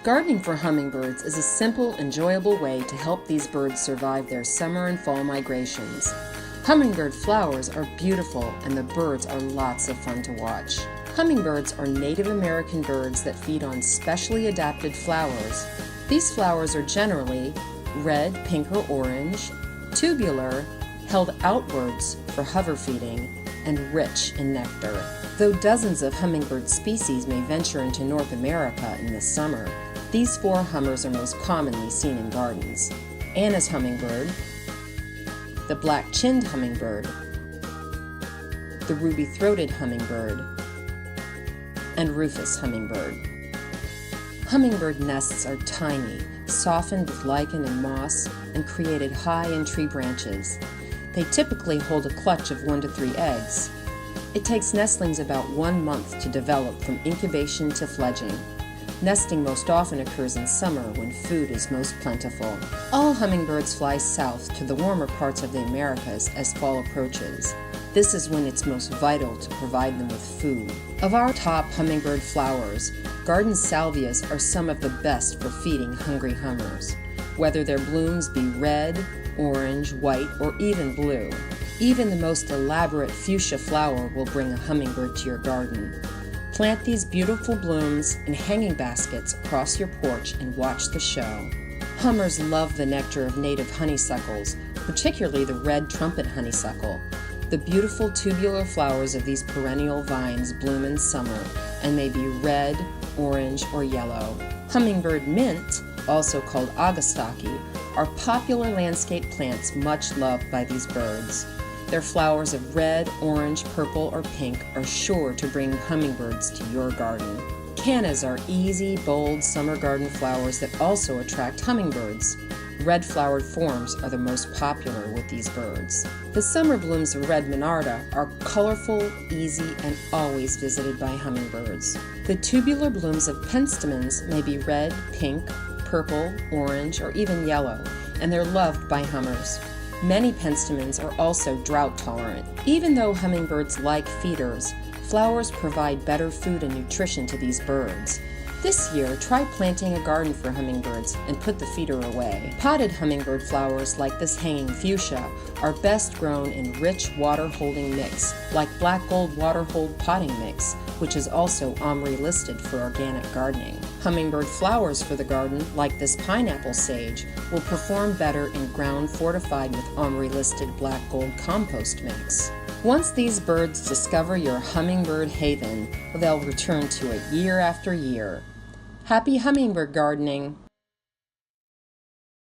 Gardening for hummingbirds is a simple, enjoyable way to help these birds survive their summer and fall migrations. Hummingbird flowers are beautiful and the birds are lots of fun to watch. Hummingbirds are Native American birds that feed on specially adapted flowers. These flowers are generally red, pink, or orange, tubular, held outwards for hover feeding, and rich in nectar. Though dozens of hummingbird species may venture into North America in the summer, these four hummers are most commonly seen in gardens: Anna's hummingbird, the black-chinned hummingbird, the ruby-throated hummingbird, and Rufous hummingbird. Hummingbird nests are tiny, softened with lichen and moss, and created high in tree branches. They typically hold a clutch of 1 to 3 eggs. It takes nestlings about 1 month to develop from incubation to fledging. Nesting most often occurs in summer when food is most plentiful. All hummingbirds fly south to the warmer parts of the Americas as fall approaches. This is when it's most vital to provide them with food. Of our top hummingbird flowers, garden salvias are some of the best for feeding hungry hummers, whether their blooms be red, orange, white, or even blue. Even the most elaborate fuchsia flower will bring a hummingbird to your garden. Plant these beautiful blooms in hanging baskets across your porch and watch the show. Hummers love the nectar of native honeysuckles, particularly the red trumpet honeysuckle. The beautiful tubular flowers of these perennial vines bloom in summer and may be red, orange, or yellow. Hummingbird mint, also called Augustaki, are popular landscape plants much loved by these birds. Their flowers of red, orange, purple, or pink are sure to bring hummingbirds to your garden. Cannas are easy, bold summer garden flowers that also attract hummingbirds. Red-flowered forms are the most popular with these birds. The summer blooms of red Monarda are colorful, easy, and always visited by hummingbirds. The tubular blooms of Penstemons may be red, pink, purple, orange, or even yellow, and they're loved by hummers. Many penstemons are also drought tolerant. Even though hummingbirds like feeders, flowers provide better food and nutrition to these birds. This year, try planting a garden for hummingbirds and put the feeder away. Potted hummingbird flowers like this hanging fuchsia are best grown in rich water-holding mix, like black gold water-hold potting mix, which is also OMRI listed for organic gardening. Hummingbird flowers for the garden, like this pineapple sage, will perform better in ground fortified with OMRI listed black gold compost mix. Once these birds discover your hummingbird haven, they'll return to it year after year. Happy hummingbird gardening!